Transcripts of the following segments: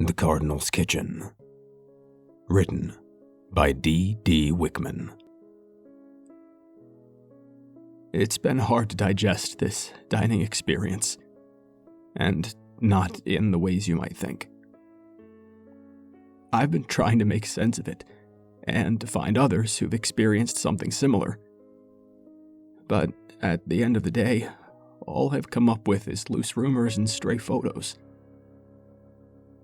The Cardinal's Kitchen. Written by D.D. Wickman. It's been hard to digest this dining experience, and not in the ways you might think. I've been trying to make sense of it, and to find others who've experienced something similar. But at the end of the day, all I've come up with is loose rumors and stray photos.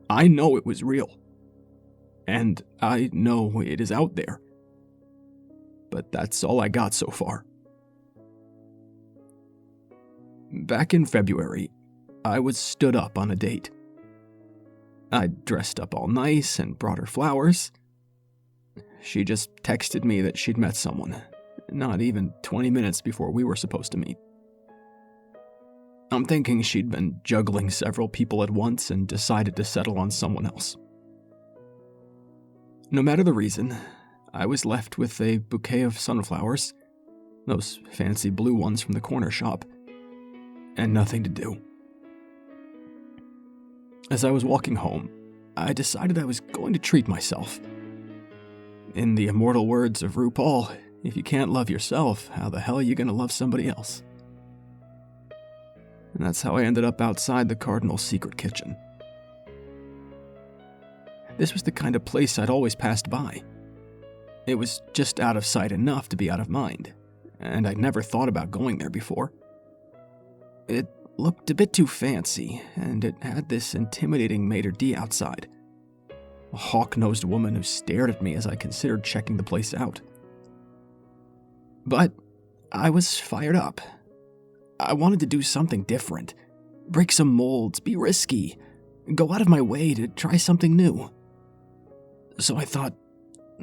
I know it was real, and I know it is out there, but that's all I got so far. Back in February, I was stood up on a date. I'd dressed up all nice and brought her flowers. She just texted me that she'd met someone, not even 20 minutes before we were supposed to meet. I'm thinking she'd been juggling several people at once and decided to settle on someone else. No matter the reason, I was left with a bouquet of sunflowers, those fancy blue ones from the corner shop, and nothing to do. As I was walking home, I decided I was going to treat myself. In the immortal words of RuPaul, if you can't love yourself, how the hell are you going to love somebody else? And that's how I ended up outside the Cardinal's secret kitchen. This was the kind of place I'd always passed by. It was just out of sight enough to be out of mind, and I'd never thought about going there before. It looked a bit too fancy, and it had this intimidating maitre d' outside. A hawk-nosed woman who stared at me as I considered checking the place out. But I was fired up. I wanted to do something different, break some molds, be risky, go out of my way to try something new. So I thought,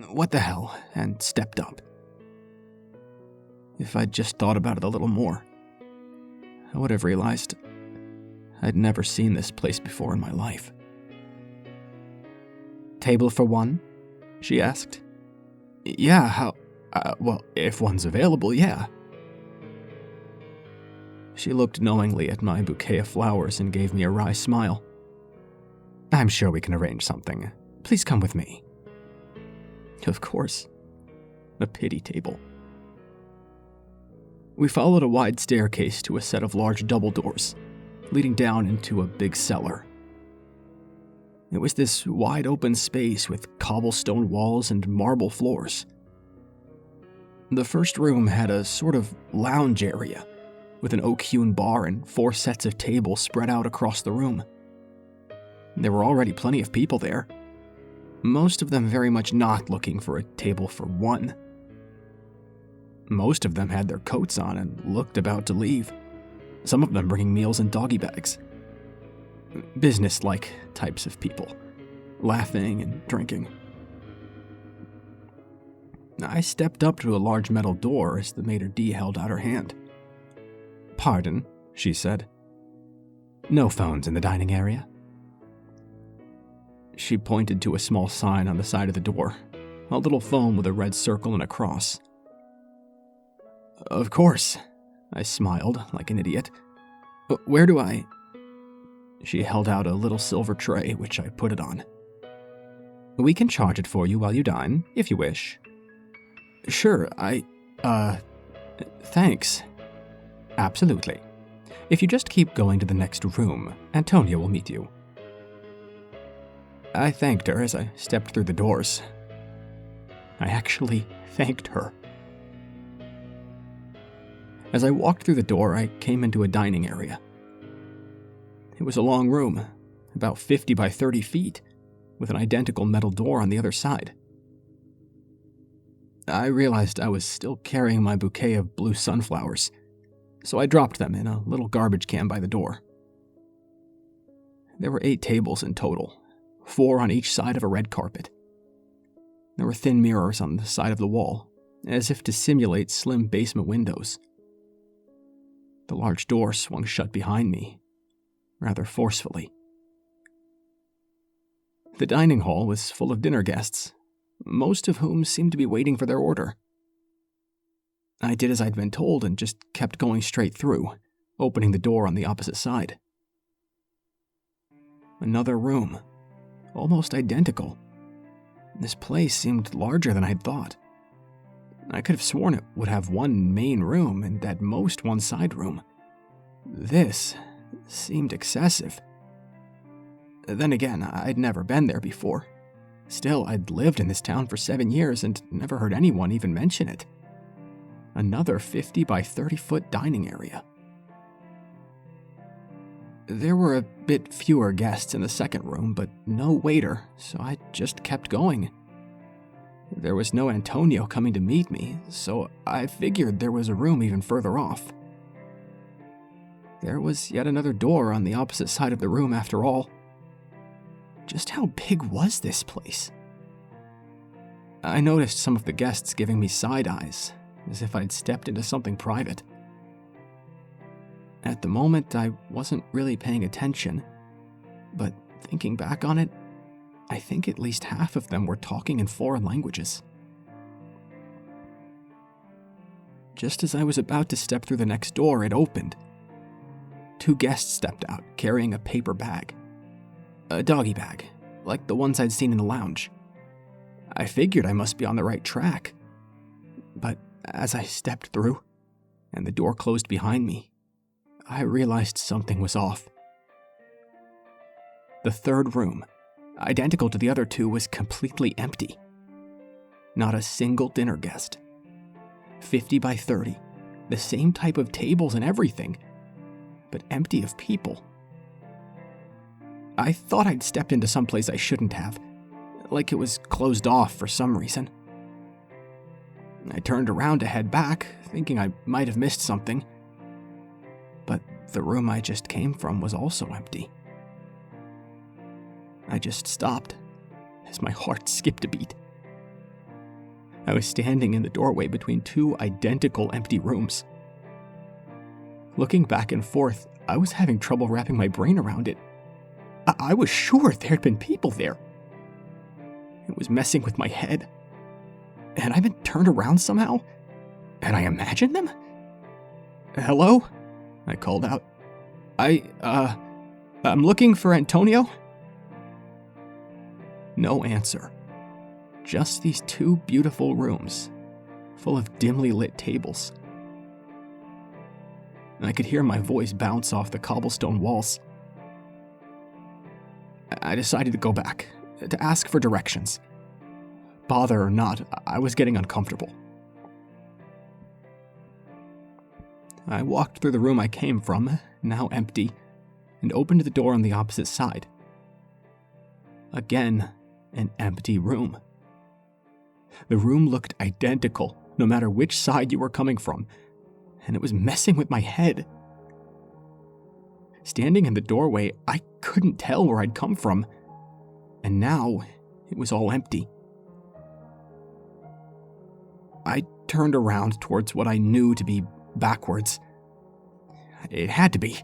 what the hell, and stepped up. If I'd just thought about it a little more, I would have realized I'd never seen this place before in my life. Table for one? She asked. Yeah, how? Well, if one's available, yeah. She looked knowingly at my bouquet of flowers and gave me a wry smile. I'm sure we can arrange something. Please come with me. Of course. A pity table. We followed a wide staircase to a set of large double doors, leading down into a big cellar. It was this wide open space with cobblestone walls and marble floors. The first room had a sort of lounge area, with an oak-hewn bar and 4 sets of tables spread out across the room. There were already plenty of people there, most of them very much not looking for a table for one. Most of them had their coats on and looked about to leave, some of them bringing meals in doggy bags. Business-like types of people, laughing and drinking. I stepped up to a large metal door as the maitre d' held out her hand. Pardon, she said. No phones in the dining area? She pointed to a small sign on the side of the door, a little phone with a red circle and a cross. Of course, I smiled like an idiot. Where do I? She held out a little silver tray, which I put it on. We can charge it for you while you dine, if you wish. Sure, thanks. Absolutely. If you just keep going to the next room, Antonia will meet you. I thanked her as I stepped through the doors. I actually thanked her. As I walked through the door, I came into a dining area. It was a long room, about 50 by 30 feet, with an identical metal door on the other side. I realized I was still carrying my bouquet of blue sunflowers, so I dropped them in a little garbage can by the door. There were 8 tables in total, 4 on each side of a red carpet. There were thin mirrors on the side of the wall, as if to simulate slim basement windows. The large door swung shut behind me, rather forcefully. The dining hall was full of dinner guests, most of whom seemed to be waiting for their order. I did as I'd been told and just kept going straight through, opening the door on the opposite side. Another room, almost identical. This place seemed larger than I'd thought. I could have sworn it would have one main room and at most one side room. This seemed excessive. Then again, I'd never been there before. Still, I'd lived in this town for 7 years and never heard anyone even mention it. Another 50 by 30 foot dining area. There were a bit fewer guests in the second room, but no waiter, so I just kept going. There was no Antonio coming to meet me, so I figured there was a room even further off. There was yet another door on the opposite side of the room after all. Just how big was this place? I noticed some of the guests giving me side eyes, as if I'd stepped into something private. At the moment, I wasn't really paying attention, but thinking back on it, I think at least half of them were talking in foreign languages. Just as I was about to step through the next door, it opened. 2 guests stepped out, carrying a paper bag. A doggy bag, like the ones I'd seen in the lounge. I figured I must be on the right track. But as I stepped through, and the door closed behind me, I realized something was off. The third room, identical to the other 2, was completely empty. Not a single dinner guest. 50 by 30, the same type of tables and everything, but empty of people. I thought I'd stepped into some place I shouldn't have, like it was closed off for some reason. I turned around to head back, thinking I might have missed something, but the room I just came from was also empty. I just stopped, as my heart skipped a beat. I was standing in the doorway between 2 identical empty rooms. Looking back and forth, I was having trouble wrapping my brain around it. I was sure there had been people there. It was messing with my head. Had I been turned around somehow? Had I imagined them? Hello? I called out. I'm looking for Antonio? No answer. Just these 2 beautiful rooms, full of dimly lit tables. I could hear my voice bounce off the cobblestone walls. I decided to go back, to ask for directions. Bother or not, I was getting uncomfortable. I walked through the room I came from, now empty, and opened the door on the opposite side. Again, an empty room. The room looked identical, no matter which side you were coming from, and it was messing with my head. Standing in the doorway, I couldn't tell where I'd come from, and now it was all empty. I turned around towards what I knew to be backwards. It had to be,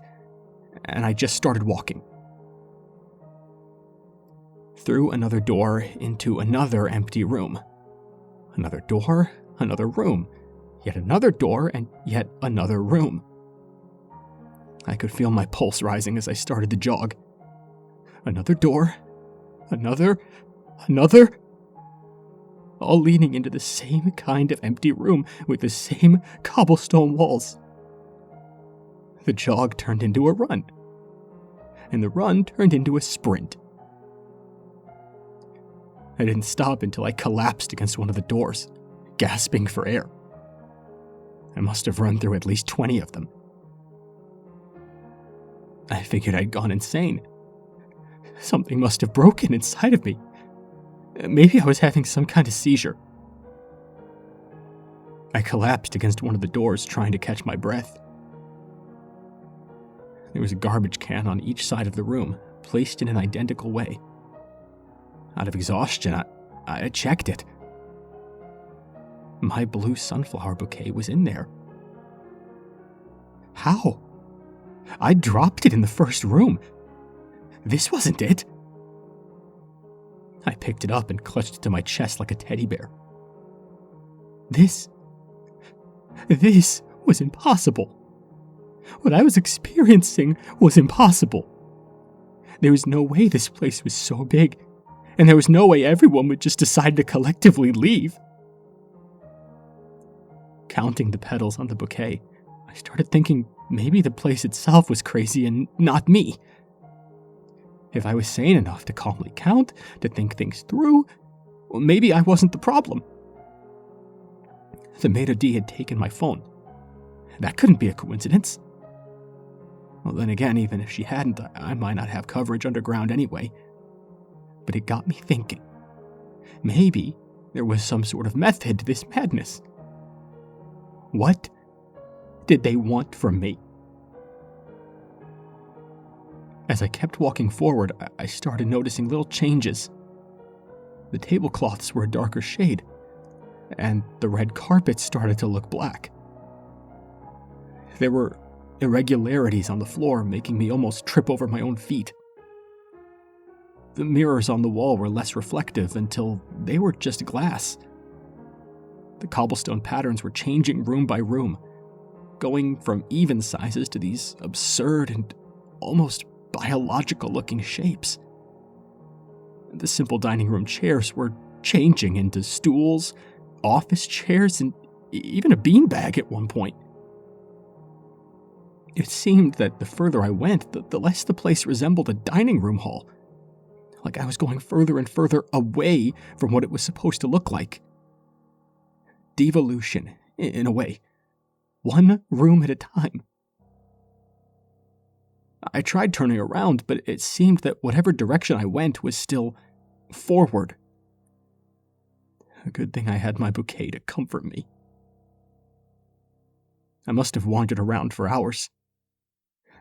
and I just started walking. Through another door into another empty room. Another door, another room, yet another door, and yet another room. I could feel my pulse rising as I started to jog. Another door, another, all leading into the same kind of empty room with the same cobblestone walls. The jog turned into a run, and the run turned into a sprint. I didn't stop until I collapsed against one of the doors, gasping for air. I must have run through at least 20 of them. I figured I'd gone insane. Something must have broken inside of me. Maybe I was having some kind of seizure. I collapsed against one of the doors, trying to catch my breath. There was a garbage can on each side of the room, placed in an identical way. Out of exhaustion, I checked it. My blue sunflower bouquet was in there. How? I dropped it in the first room. This wasn't it. I picked it up and clutched it to my chest like a teddy bear. This was impossible. What I was experiencing was impossible. There was no way this place was so big and there was no way everyone would just decide to collectively leave. Counting the petals on the bouquet, I started thinking maybe the place itself was crazy and not me. If I was sane enough to calmly count, to think things through, well, maybe I wasn't the problem. The maitre d' had taken my phone. That couldn't be a coincidence. Well, then again, even if she hadn't, I might not have coverage underground anyway. But it got me thinking. Maybe there was some sort of method to this madness. What did they want from me? As I kept walking forward, I started noticing little changes. The tablecloths were a darker shade, and the red carpet started to look black. There were irregularities on the floor, making me almost trip over my own feet. The mirrors on the wall were less reflective until they were just glass. The cobblestone patterns were changing room by room, going from even sizes to these absurd and almost biological-looking shapes. The simple dining room chairs were changing into stools, office chairs, and even a beanbag at one point. It seemed that the further I went, the less the place resembled a dining room hall, like I was going further and further away from what it was supposed to look like. Devolution, in a way. One room at a time. I tried turning around, but it seemed that whatever direction I went was still forward. A good thing I had my bouquet to comfort me. I must have wandered around for hours.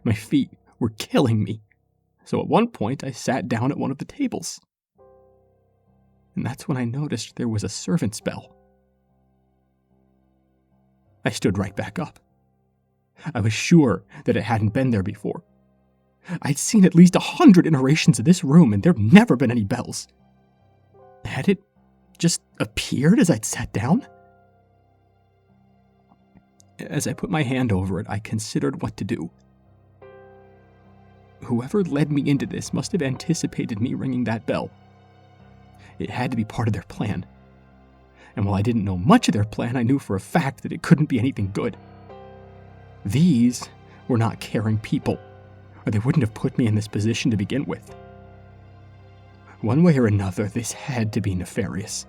My feet were killing me, so at one point I sat down at one of the tables. And that's when I noticed there was a servant's bell. I stood right back up. I was sure that it hadn't been there before. I'd seen at least 100 iterations of this room, and there'd never been any bells. Had it just appeared as I'd sat down? As I put my hand over it, I considered what to do. Whoever led me into this must have anticipated me ringing that bell. It had to be part of their plan. And while I didn't know much of their plan, I knew for a fact that it couldn't be anything good. These were not caring people, or they wouldn't have put me in this position to begin with. One way or another, this had to be nefarious.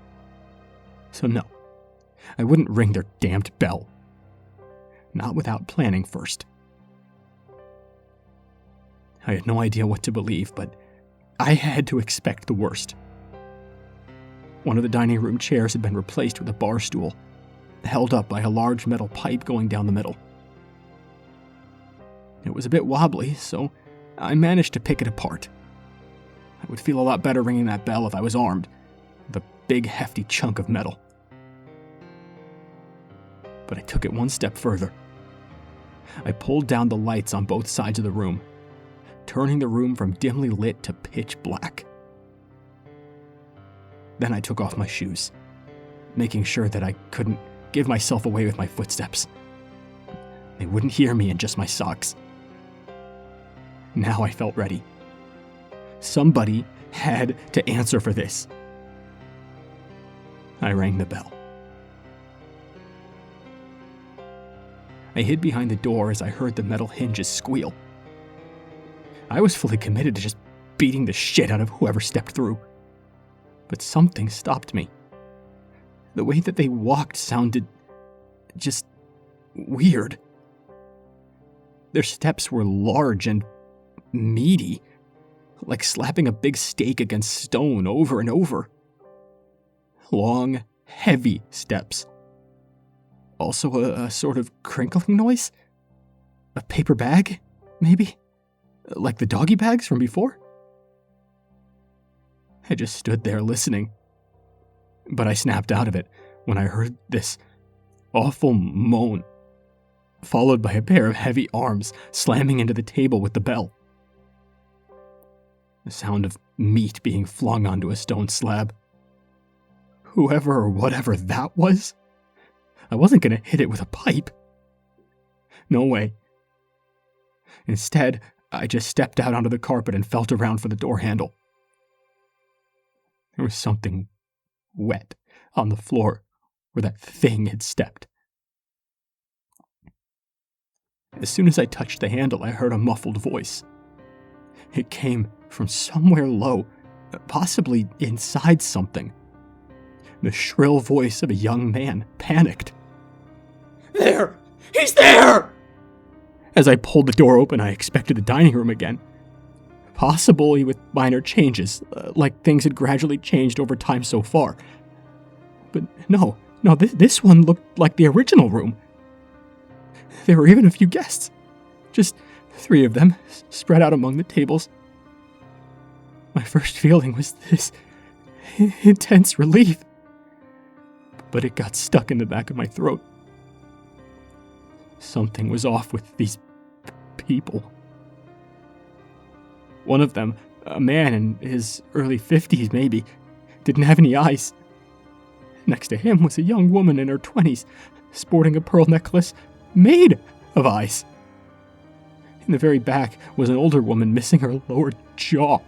So no, I wouldn't ring their damned bell. Not without planning first. I had no idea what to believe, but I had to expect the worst. One of the dining room chairs had been replaced with a bar stool, held up by a large metal pipe going down the middle. It was a bit wobbly, so I managed to pick it apart. I would feel a lot better ringing that bell if I was armed, with a big hefty chunk of metal. But I took it one step further. I pulled down the lights on both sides of the room, turning the room from dimly lit to pitch black. Then I took off my shoes, making sure that I couldn't give myself away with my footsteps. They wouldn't hear me in just my socks. Now I felt ready. Somebody had to answer for this. I rang the bell. I hid behind the door as I heard the metal hinges squeal. I was fully committed to just beating the shit out of whoever stepped through. But something stopped me. The way that they walked sounded just weird. Their steps were large and meaty, like slapping a big steak against stone over and over. Long, heavy steps. Also a sort of crinkling noise? A paper bag, maybe? Like the doggy bags from before? I just stood there listening. But I snapped out of it when I heard this awful moan, followed by a pair of heavy arms slamming into the table with the bell. The sound of meat being flung onto a stone slab. Whoever or whatever that was, I wasn't going to hit it with a pipe. No way. Instead, I just stepped out onto the carpet and felt around for the door handle. There was something wet on the floor where that thing had stepped. As soon as I touched the handle, I heard a muffled voice. It came from somewhere low, possibly inside something. The shrill voice of a young man, panicked. "There! He's there!" As I pulled the door open, I expected the dining room again. Possibly with minor changes, like things had gradually changed over time so far. But no, this one looked like the original room. There were even a few guests. Just 3 of them, spread out among the tables. My first feeling was this intense relief, but it got stuck in the back of my throat. Something was off with these people. One of them, a man in his early 50s maybe, didn't have any eyes. Next to him was a young woman in her 20s, sporting a pearl necklace made of eyes. In the very back was an older woman missing her lower jaw.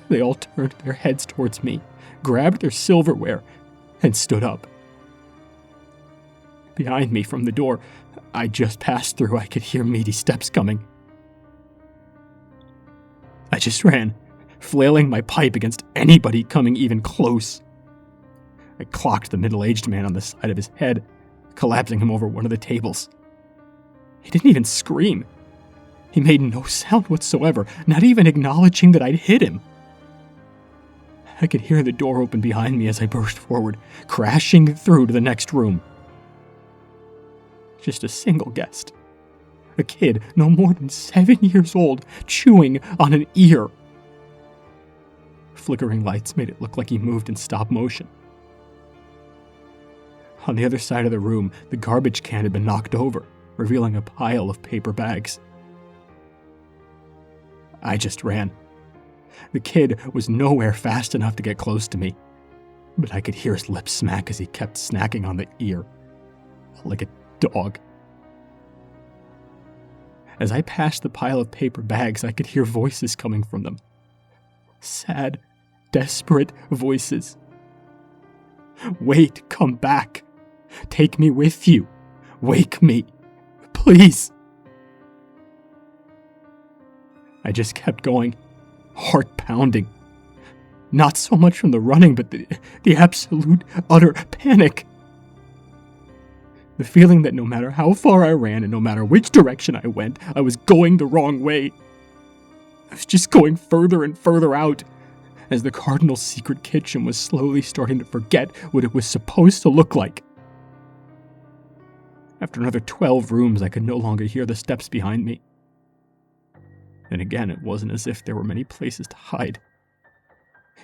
They all turned their heads towards me, grabbed their silverware, and stood up. Behind me from the door I just passed through, I could hear meaty steps coming. I just ran, flailing my pipe against anybody coming even close. I clocked the middle-aged man on the side of his head, collapsing him over one of the tables. He didn't even scream. He made no sound whatsoever, not even acknowledging that I'd hit him. I could hear the door open behind me as I burst forward, crashing through to the next room. Just a single guest. A kid no more than 7 years old, chewing on an ear. Flickering lights made it look like he moved in stop motion. On the other side of the room, the garbage can had been knocked over, revealing a pile of paper bags. I just ran. The kid was nowhere fast enough to get close to me, but I could hear his lips smack as he kept snacking on the ear, like a dog. As I passed the pile of paper bags, I could hear voices coming from them. Sad, desperate voices. "Wait, come back. Take me with you. Wake me. Please." I just kept going, heart pounding. Not so much from the running, but the absolute, utter panic. The feeling that no matter how far I ran and no matter which direction I went, I was going the wrong way. I was just going further and further out, as the Cardinal's secret kitchen was slowly starting to forget what it was supposed to look like. After another 12 rooms, I could no longer hear the steps behind me. And again, it wasn't as if there were many places to hide.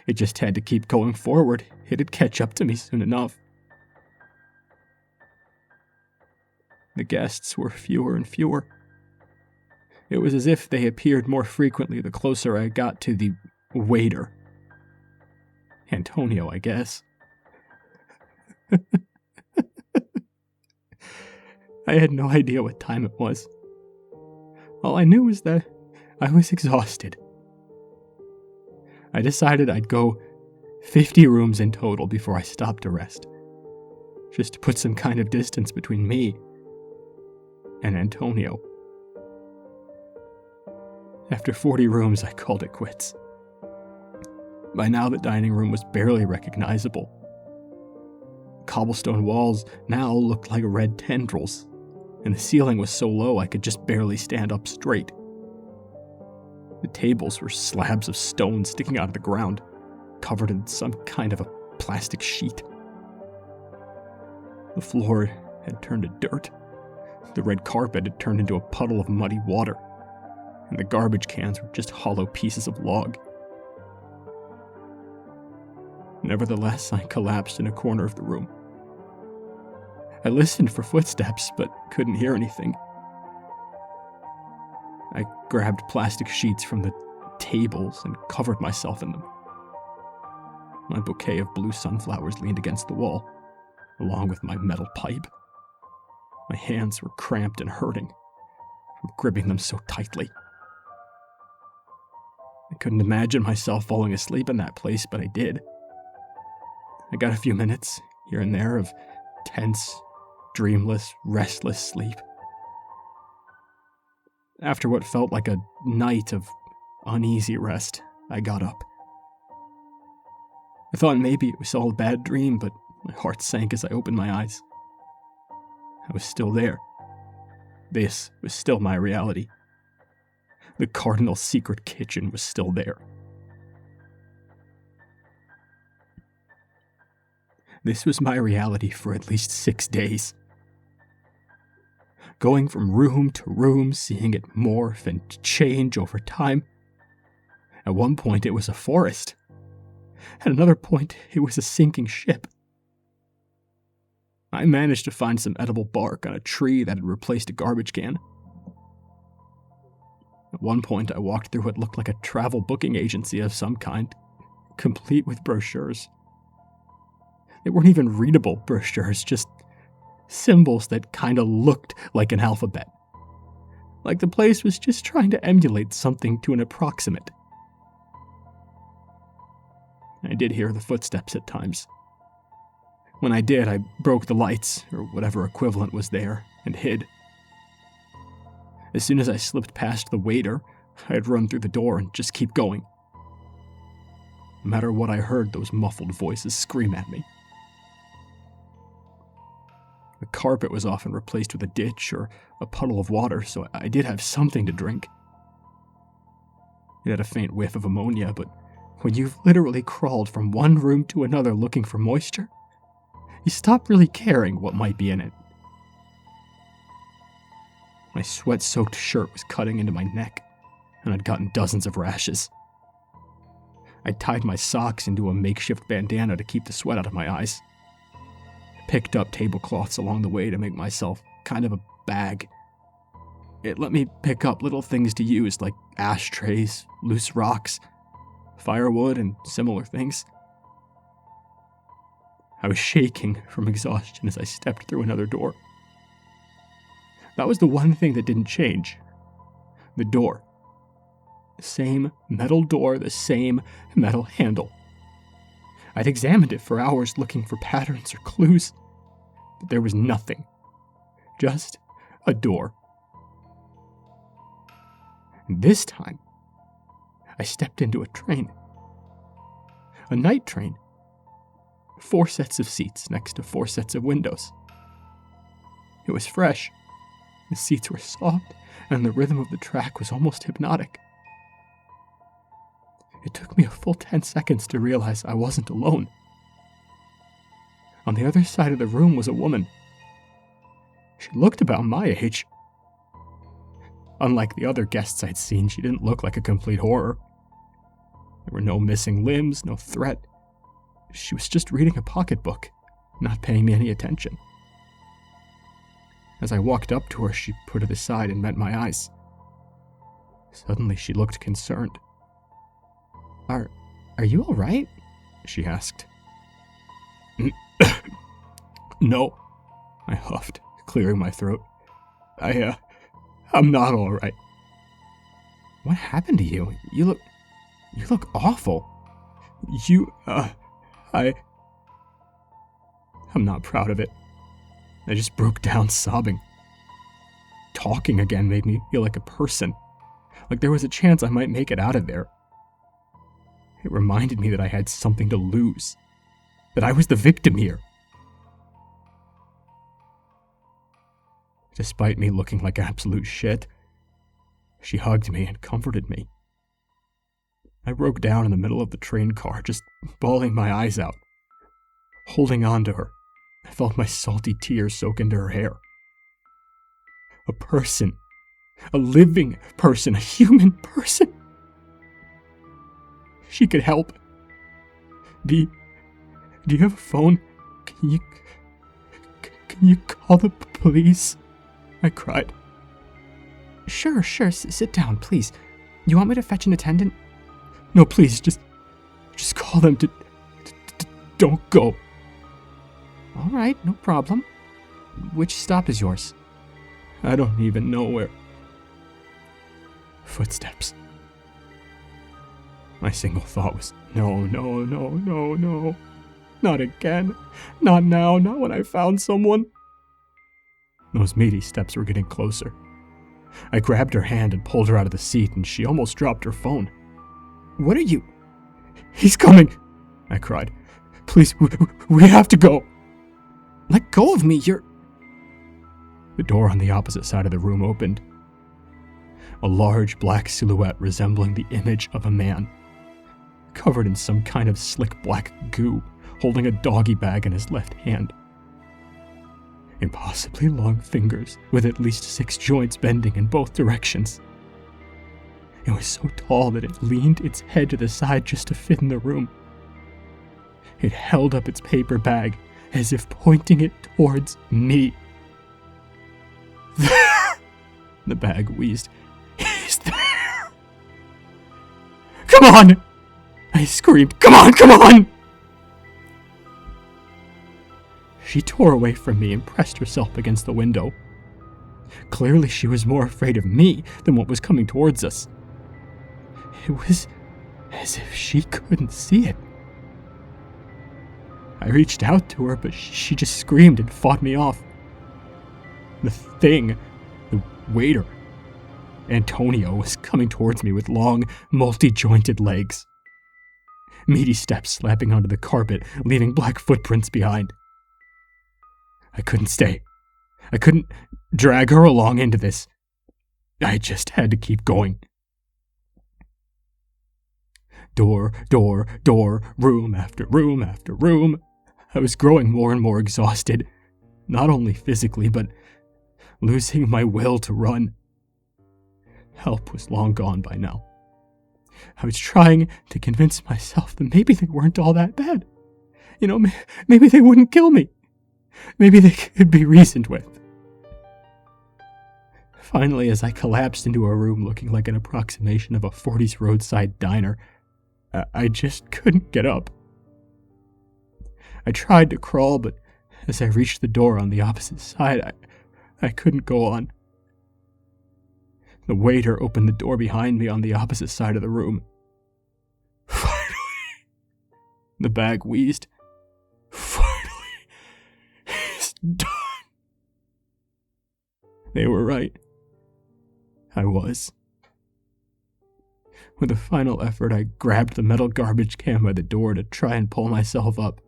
It just had to keep going forward. It'd catch up to me soon enough. The guests were fewer and fewer. It was as if they appeared more frequently the closer I got to the waiter. Antonio, I guess. I had no idea what time it was. All I knew was that I was exhausted. I decided I'd go 50 rooms in total before I stopped to rest, just to put some kind of distance between me and Antonio. After 40 rooms, I called it quits. By now, the dining room was barely recognizable. Cobblestone walls now looked like red tendrils, and the ceiling was so low I could just barely stand up straight. The tables were slabs of stone sticking out of the ground, covered in some kind of a plastic sheet. The floor had turned to dirt. The red carpet had turned into a puddle of muddy water, and the garbage cans were just hollow pieces of log. Nevertheless, I collapsed in a corner of the room. I listened for footsteps, but couldn't hear anything. I grabbed plastic sheets from the tables and covered myself in them. My bouquet of blue sunflowers leaned against the wall, along with my metal pipe. My hands were cramped and hurting from gripping them so tightly. I couldn't imagine myself falling asleep in that place, but I did. I got a few minutes, here and there, of tense, dreamless, restless sleep. After what felt like a night of uneasy rest, I got up. I thought maybe it was all a bad dream, but my heart sank as I opened my eyes. I was still there. This was still my reality. The Cardinal's secret kitchen was still there. This was my reality for at least 6 days. Going from room to room, seeing it morph and change over time. At one point, it was a forest. At another point, it was a sinking ship. I managed to find some edible bark on a tree that had replaced a garbage can. At one point, I walked through what looked like a travel booking agency of some kind, complete with brochures. They weren't even readable brochures, just symbols that kinda looked like an alphabet. Like the place was just trying to emulate something to an approximate. I did hear the footsteps at times. When I did, I broke the lights, or whatever equivalent was there, and hid. As soon as I slipped past the waiter, I'd run through the door and just keep going. No matter what I heard, those muffled voices scream at me. The carpet was often replaced with a ditch or a puddle of water, so I did have something to drink. It had a faint whiff of ammonia, but when you've literally crawled from one room to another looking for moisture, you stop really caring what might be in it. My sweat-soaked shirt was cutting into my neck, and I'd gotten dozens of rashes. I tied my socks into a makeshift bandana to keep the sweat out of my eyes. Picked up tablecloths along the way to make myself kind of a bag. It let me pick up little things to use like ashtrays, loose rocks, firewood, and similar things. I was shaking from exhaustion as I stepped through another door. That was the one thing that didn't change. The door. The same metal door, the same metal handle. I'd examined it for hours looking for patterns or clues, but there was nothing. Just a door. And this time, I stepped into a train. A night train. 4 sets of seats next to 4 sets of windows. It was fresh. The seats were soft, and the rhythm of the track was almost hypnotic. It took me a full 10 seconds to realize I wasn't alone. On the other side of the room was a woman. She looked about my age. Unlike the other guests I'd seen, she didn't look like a complete horror. There were no missing limbs, no threat. She was just reading a pocketbook, not paying me any attention. As I walked up to her, she put it aside and met my eyes. Suddenly, she looked concerned. Are you all right? She asked. No, I huffed, clearing my throat. I'm not all right. What happened to you? You look awful. I'm not proud of it. I just broke down sobbing. Talking again made me feel like a person, like there was a chance I might make it out of there. It reminded me that I had something to lose, that I was the victim here. Despite me looking like absolute shit, she hugged me and comforted me. I broke down in the middle of the train car, just bawling my eyes out. Holding on to her, I felt my salty tears soak into her hair. A person. A living person. A human person. She could help. Do you have a phone? Can you call the police? I cried. Sure, sit down, please. You want me to fetch an attendant? No, please, just call them to don't go. All right, no problem. Which stop is yours? I don't even know where. Footsteps. My single thought was, no, no, no, no, no. Not again. Not now, not when I found someone. Those meaty steps were getting closer. I grabbed her hand and pulled her out of the seat, and she almost dropped her phone. What are you? He's coming, I cried. Please, we have to go. Let go of me, you're... The door on the opposite side of the room opened. A large black silhouette resembling the image of a man, covered in some kind of slick black goo, holding a doggy bag in his left hand. Impossibly long fingers, with at least 6 joints bending in both directions. It was so tall that it leaned its head to the side just to fit in the room. It held up its paper bag, as if pointing it towards me. There! The bag wheezed. He's there! Come on! I screamed. Come on, come on! She tore away from me and pressed herself against the window. Clearly she was more afraid of me than what was coming towards us. It was as if she couldn't see it. I reached out to her, but she just screamed and fought me off. The thing, the waiter, Antonio, was coming towards me with long, multi-jointed legs. Meaty steps slapping onto the carpet, leaving black footprints behind. I couldn't stay. I couldn't drag her along into this. I just had to keep going. Door, door, door, room after room after room. I was growing more and more exhausted, not only physically, but losing my will to run. Help was long gone by now. I was trying to convince myself that maybe they weren't all that bad. You know, maybe they wouldn't kill me. Maybe they could be reasoned with. Finally, as I collapsed into a room looking like an approximation of a 40s roadside diner, I just couldn't get up. I tried to crawl, but as I reached the door on the opposite side, I couldn't go on. The waiter opened the door behind me on the opposite side of the room. Finally, the bag wheezed. Finally, it's done. They were right. I was. With a final effort, I grabbed the metal garbage can by the door to try and pull myself up.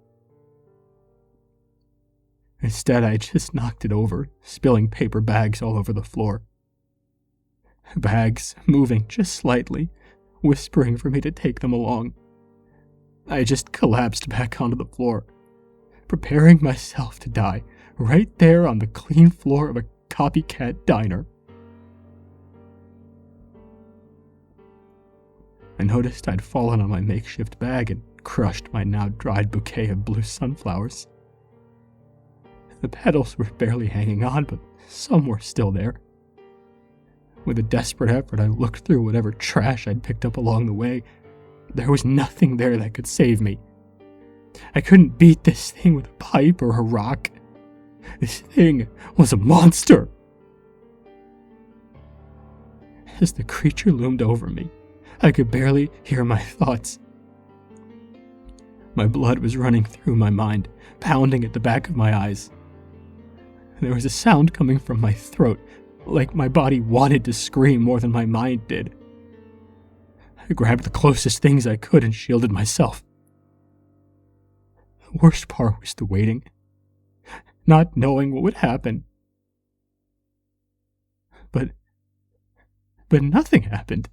Instead, I just knocked it over, spilling paper bags all over the floor. Bags moving just slightly, whispering for me to take them along. I just collapsed back onto the floor, preparing myself to die right there on the clean floor of a copycat diner. I noticed I'd fallen on my makeshift bag and crushed my now dried bouquet of blue sunflowers. The petals were barely hanging on, but some were still there. With a desperate effort, I looked through whatever trash I'd picked up along the way. There was nothing there that could save me. I couldn't beat this thing with a pipe or a rock. This thing was a monster. As the creature loomed over me, I could barely hear my thoughts. My blood was running through my mind, pounding at the back of my eyes. There was a sound coming from my throat, like my body wanted to scream more than my mind did. I grabbed the closest things I could and shielded myself. The worst part was the waiting, not knowing what would happen. But nothing happened.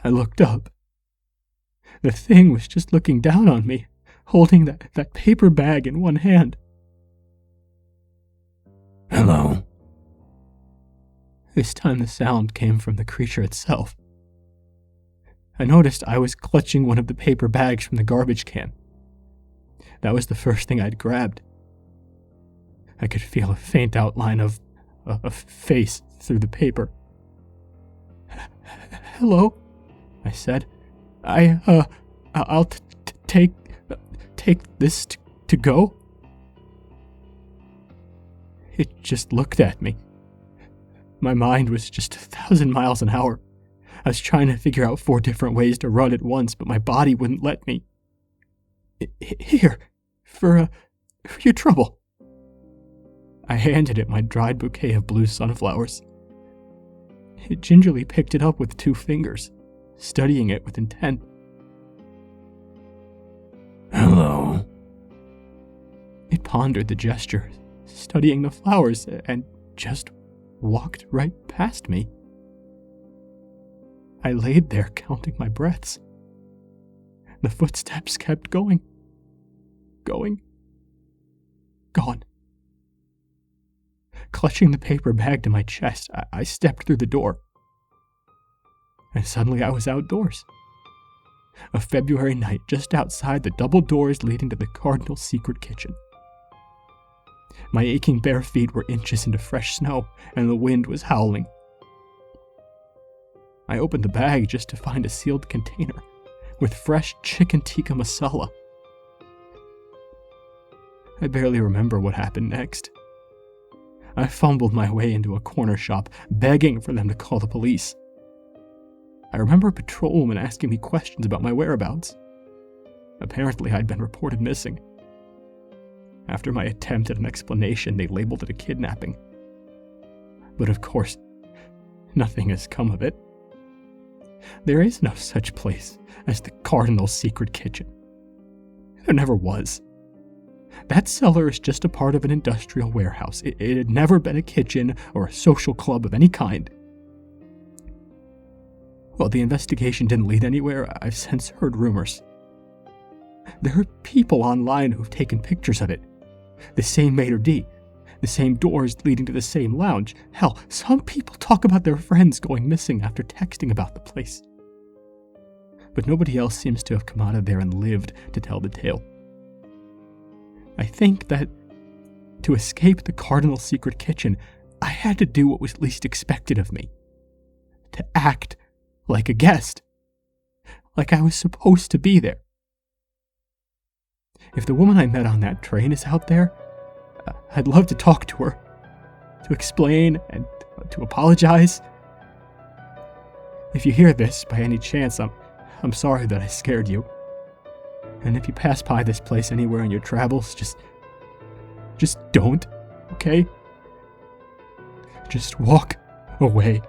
I looked up. The thing was just looking down on me, holding that paper bag in one hand. Hello? This time the sound came from the creature itself. I noticed I was clutching one of the paper bags from the garbage can. That was the first thing I'd grabbed. I could feel a faint outline of a face through the paper. Hello? I said. I'll take this to go? It just looked at me. My mind was just 1,000 miles an hour. I was trying to figure out 4 different ways to run at once, but my body wouldn't let me. Here, for your trouble. I handed it my dried bouquet of blue sunflowers. It gingerly picked it up with 2 fingers, studying it with intent. Hello. It pondered the gesture, studying the flowers, and just walked right past me. I laid there counting my breaths. The footsteps kept going. Gone. Clutching the paper bag to my chest, I stepped through the door. And suddenly I was outdoors. A February night just outside the double doors leading to the Cardinal's secret kitchen. My aching bare feet were inches into fresh snow, and the wind was howling. I opened the bag just to find a sealed container with fresh chicken tikka masala. I barely remember what happened next. I fumbled my way into a corner shop, begging for them to call the police. I remember a patrolman asking me questions about my whereabouts. Apparently, I'd been reported missing. After my attempt at an explanation, they labeled it a kidnapping. But of course, nothing has come of it. There is no such place as the Cardinal's secret kitchen. There never was. That cellar is just a part of an industrial warehouse. It had never been a kitchen or a social club of any kind. While the investigation didn't lead anywhere, I've since heard rumors. There are people online who've taken pictures of it. The same maitre d', the same doors leading to the same lounge. Hell, some people talk about their friends going missing after texting about the place. But nobody else seems to have come out of there and lived to tell the tale. I think that to escape the Cardinal's secret kitchen, I had to do what was least expected of me. To act like a guest. Like I was supposed to be there. If the woman I met on that train is out there, I'd love to talk to her. To explain and to apologize. If you hear this by any chance, I'm sorry that I scared you. And if you pass by this place anywhere in your travels, just don't, okay? Just walk away.